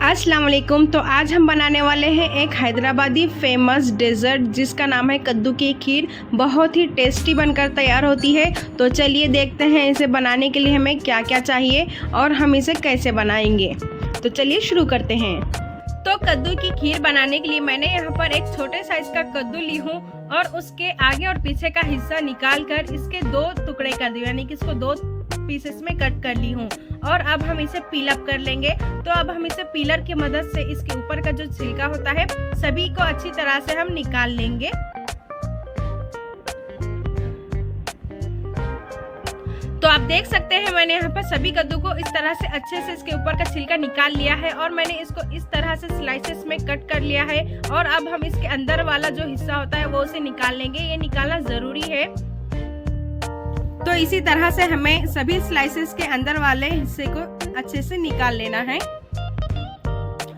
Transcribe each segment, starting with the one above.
अस्सलाम वालेकुम। तो आज हम बनाने वाले हैं एक हैदराबादी फेमस डेज़र्ट जिसका नाम है कद्दू की खीर। बहुत ही टेस्टी बनकर तैयार होती है। तो चलिए देखते हैं इसे बनाने के लिए हमें क्या क्या चाहिए और हम इसे कैसे बनाएंगे। तो चलिए शुरू करते हैं। तो कद्दू की खीर बनाने के लिए मैंने यहाँ पर एक छोटे साइज का कद्दू ली हूँ और उसके आगे और पीछे का हिस्सा निकाल कर इसके दो टुकड़े कर दिए, यानी कि इसको दो पीसेस में कट कर ली हूँ। और अब हम इसे पील अप कर लेंगे। तो अब हम इसे पीलर की मदद से इसके ऊपर का जो छिलका होता है सभी को अच्छी तरह से हम निकाल लेंगे। तो आप देख सकते हैं मैंने यहाँ पर सभी कद्दू को इस तरह से अच्छे से इसके ऊपर का छिलका निकाल लिया है और मैंने इसको इस तरह से स्लाइसेस में कट कर लिया है। और अब हम इसके अंदर वाला जो हिस्सा होता है वो उसे निकाल लेंगे। ये निकालना जरूरी है। तो इसी तरह से हमें सभी स्लाइसेस के अंदर वाले हिस्से को अच्छे से निकाल लेना है।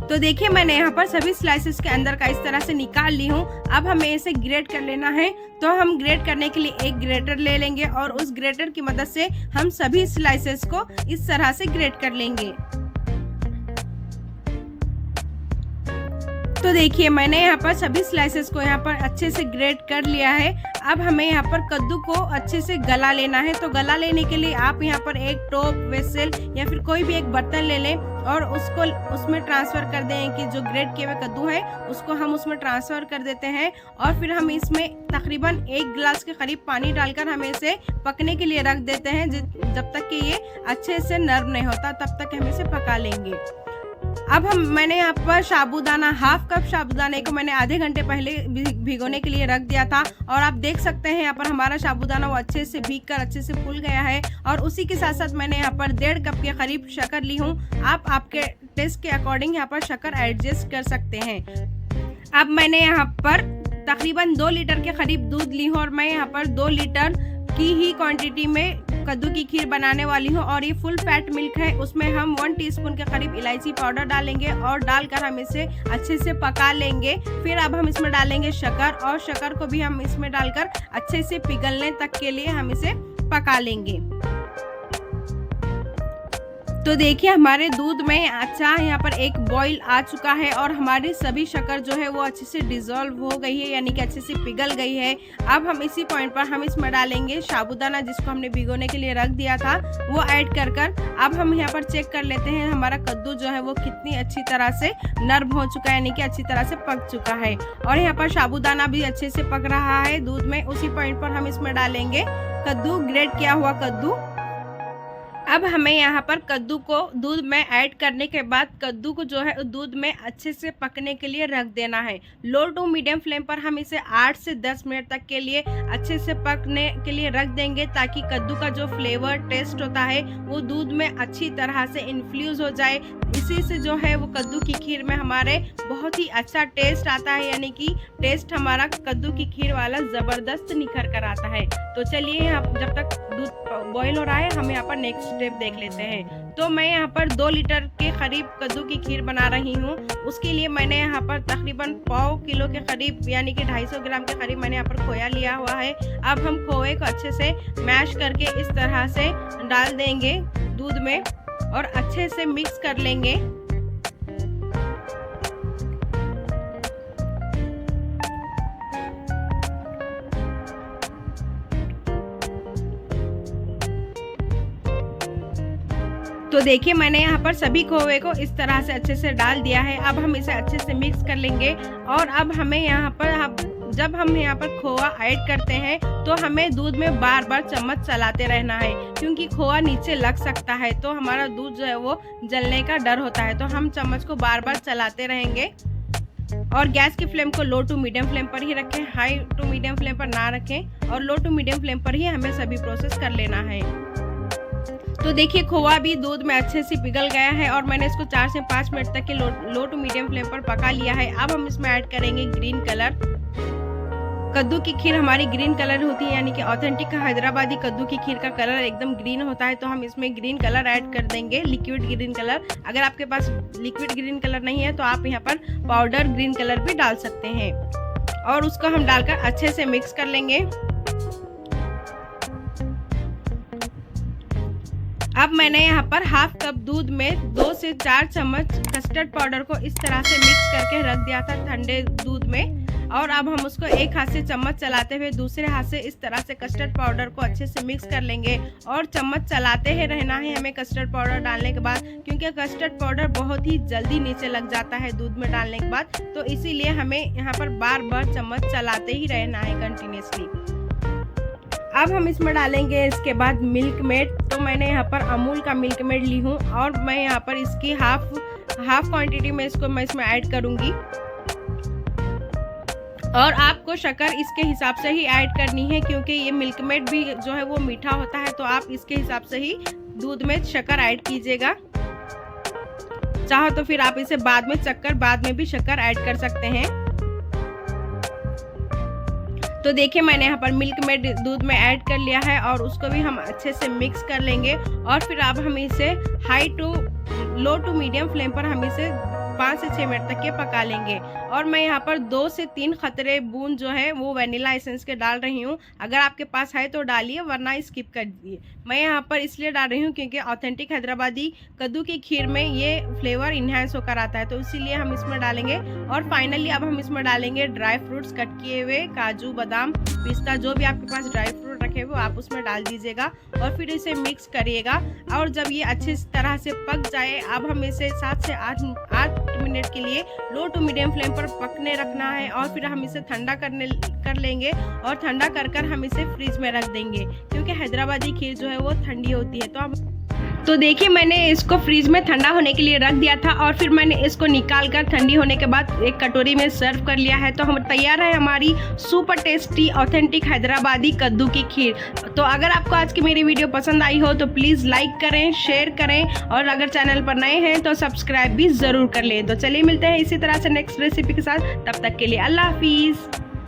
तो देखिए मैंने यहाँ पर सभी स्लाइसेस के अंदर का इस तरह से निकाल ली हूँ। अब हमें इसे ग्रेट कर लेना है। तो हम ग्रेट करने के लिए एक ग्रेटर ले लेंगे और उस ग्रेटर की मदद से हम सभी स्लाइसेस को इस तरह से ग्रेट कर लेंगे। तो देखिए मैंने यहाँ पर सभी स्लाइसेस को यहाँ पर अच्छे से ग्रेट कर लिया है। अब हमें यहाँ पर कद्दू को अच्छे से गला लेना है। तो गला लेने के लिए आप यहाँ पर एक टॉप वेसल या फिर कोई भी एक बर्तन ले लें और उसको उसमें ट्रांसफ़र कर दें कि जो ग्रेट किए हुए कद्दू है उसको हम उसमें ट्रांसफ़र कर देते हैं। और फिर हम इसमें तकरीबन 1 गिलास के करीब पानी डालकर हमें इसे पकने के लिए रख देते हैं। जब तक कि ये अच्छे से नरम नहीं होता तब तक हम इसे पका लेंगे। अब मैंने यहाँ पर साबूदाना, हाफ कप साबूदाने को मैंने आधे घंटे पहले भिगोने के लिए रख दिया था। और आप देख सकते हैं यहाँ पर हमारा साबूदाना वो अच्छे से भीग कर अच्छे से फूल गया है। और उसी के साथ साथ मैंने यहाँ पर 1.5 कप के करीब शक्कर ली हूँ। आप आपके टेस्ट के अकॉर्डिंग यहाँ पर शक्कर एडजस्ट कर सकते हैं। अब मैंने यहाँ पर तकरीबन 2 लीटर के करीब दूध ली हूँ और मैं यहाँ पर 2 लीटर की ही क्वांटिटी में कद्दू की खीर बनाने वाली हूँ। और ये फुल फैट मिल्क है। उसमें हम 1 टीस्पून के करीब इलायची पाउडर डालेंगे और डालकर हम इसे अच्छे से पका लेंगे। फिर अब हम इसमें डालेंगे शक्कर और शक्कर को भी हम इसमें डालकर अच्छे से पिघलने तक के लिए हम इसे पका लेंगे। तो देखिए हमारे दूध में अच्छा यहाँ पर एक बॉईल आ चुका है और हमारी सभी शक्कर जो है वो अच्छे से डिज़ोल्व हो गई है, यानी कि अच्छे से पिघल गई है। अब हम इसी पॉइंट पर हम इसमें डालेंगे साबूदाना जिसको हमने भिगोने के लिए रख दिया था, वो ऐड कर अब हम यहाँ पर चेक कर लेते हैं हमारा कद्दू जो है वो कितनी अच्छी तरह से नरम हो चुका है, यानी कि अच्छी तरह से पक चुका है। और यहाँ पर साबूदाना भी अच्छे से पक रहा है दूध में। उसी पॉइंट पर हम इसमें डालेंगे कद्दू, ग्रेट किया हुआ कद्दू। अब हमें यहाँ पर कद्दू को दूध में ऐड करने के बाद कद्दू को जो है दूध में अच्छे से पकने के लिए रख देना है। लो टू मीडियम फ्लेम पर हम इसे 8 से 10 मिनट तक के लिए अच्छे से पकने के लिए रख देंगे ताकि कद्दू का जो फ्लेवर टेस्ट होता है वो दूध में अच्छी तरह से इन्फ्यूज़ हो जाए। इसी से जो है वो कद्दू की खीर में हमारे बहुत ही अच्छा टेस्ट आता है, यानी कि टेस्ट हमारा कद्दू की खीर वाला ज़बरदस्त निखर कर आता है। तो चलिए जब तक दूध बॉईल हो रहा है हम यहाँ पर नेक्स्ट स्टेप देख लेते हैं। तो मैं यहाँ पर 2 लीटर के करीब कद्दू की खीर बना रही हूँ। उसके लिए मैंने यहाँ पर तकरीबन 1/4 किलो के करीब, यानी कि 250 ग्राम के करीब मैंने यहाँ पर खोया लिया हुआ है। अब हम खोए को अच्छे से मैश करके इस तरह से डाल देंगे दूध में और अच्छे से मिक्स कर लेंगे। तो देखिए मैंने यहाँ पर सभी खोए को इस तरह से अच्छे से डाल दिया है। अब हम इसे अच्छे से मिक्स कर लेंगे। और अब हमें यहाँ पर जब हम यहाँ पर खोआ ऐड करते हैं तो हमें दूध में बार बार चम्मच चलाते रहना है, क्योंकि खोआ नीचे लग सकता है तो हमारा दूध जो है वो जलने का डर होता है। तो हम चम्मच को बार बार चलाते रहेंगे। और गैस की फ्लेम को लो टू मीडियम फ्लेम पर ही रखें, हाई टू मीडियम फ्लेम पर ना रखें। और लो टू मीडियम फ्लेम पर ही हमें सभी प्रोसेस कर लेना है। तो देखिए खोआ भी दूध में अच्छे से पिघल गया है और मैंने इसको 4 से 5 मिनट तक के लो टू मीडियम फ्लेम पर पका लिया है। अब हम इसमें ऐड करेंगे ग्रीन कलर। कद्दू की खीर हमारी ग्रीन कलर होती है, यानी कि ऑथेंटिक हैदराबादी कद्दू की खीर का कलर एकदम ग्रीन होता है। तो हम इसमें ग्रीन कलर ऐड कर देंगे, लिक्विड ग्रीन कलर। अगर आपके पास लिक्विड ग्रीन कलर नहीं है तो आप यहाँ पर पाउडर ग्रीन कलर भी डाल सकते हैं। और उसको हम डालकर अच्छे से मिक्स कर लेंगे। अब मैंने यहाँ पर हाफ कप दूध में 2 से 4 चम्मच कस्टर्ड पाउडर को इस तरह से मिक्स करके रख दिया था ठंडे दूध में। और अब हम उसको एक हाथ से चम्मच चलाते हुए दूसरे हाथ से इस तरह से कस्टर्ड पाउडर को अच्छे से मिक्स कर लेंगे। और चम्मच चलाते ही रहना है हमें कस्टर्ड पाउडर डालने के बाद, क्योंकि कस्टर्ड पाउडर बहुत ही जल्दी नीचे लग जाता है दूध में डालने के बाद। तो इसीलिए हमें यहाँ पर बार बार चम्मच चलाते ही रहना है कंटिन्यूसली। अब हम इसमें डालेंगे इसके बाद मिल्क मेड। तो मैंने यहाँ पर अमूल का मिल्क मेड ली हूँ और मैं यहाँ पर इसकी हाफ क्वांटिटी में मैं इसमें ऐड करूँगी। और आपको शक्कर इसके हिसाब से ही ऐड करनी है, क्योंकि ये मिल्क मेड भी जो है वो मीठा होता है, तो आप इसके हिसाब से ही दूध में शक्कर ऐड कीजिएगा। चाहो तो फिर आप इसे बाद में भी शक्कर ऐड कर सकते हैं। तो देखिए मैंने यहाँ पर मिल्क मेड दूध में ऐड कर लिया है और उसको भी हम अच्छे से मिक्स कर लेंगे। और फिर अब हम इसे लो टू मीडियम फ्लेम पर हम इसे 5 से 6 मिनट तक के पका लेंगे। और मैं यहाँ पर 2 से 3 खतरे बूंद जो है वो वनीला एसेंस के डाल रही हूँ। अगर आपके पास है तो डालिए, वरना स्किप कर दीजिए। मैं यहाँ पर इसलिए डाल रही हूँ क्योंकि ऑथेंटिक हैदराबादी कद्दू की खीर में ये फ्लेवर इन्हेंस होकर आता है, तो इसीलिए हम इसमें डालेंगे। और फाइनली अब हम इसमें डालेंगे ड्राई फ्रूट्स, कट किए हुए काजू, बादाम, पिस्ता, जो भी आपके पास ड्राई फ्रूट रखे हुए आप उसमें डाल दीजिएगा। और फिर इसे मिक्स करिएगा। और जब ये अच्छी तरह से पक जाए, अब हम इसे 7 से 8 मिनट के लिए लो टू मीडियम फ्लेम पर पकने रखना है। और फिर हम इसे ठंडा कर लेंगे और ठंडा कर हम इसे फ्रिज में रख देंगे, क्योंकि हैदराबादी खीर जो है वो ठंडी होती है। तो देखिए मैंने इसको फ्रिज में ठंडा होने के लिए रख दिया था और फिर मैंने इसको निकाल कर ठंडी होने के बाद एक कटोरी में सर्व कर लिया है। तो हम तैयार है हमारी सुपर टेस्टी ऑथेंटिक हैदराबादी कद्दू की खीर। तो अगर आपको आज की मेरी वीडियो पसंद आई हो तो प्लीज़ लाइक करें, शेयर करें और अगर चैनल पर नए हैं तो सब्सक्राइब भी ज़रूर कर लें। तो चलिए मिलते हैं इसी तरह से नेक्स्ट रेसिपी के साथ, तब तक के लिए अल्लाह हाफिज़।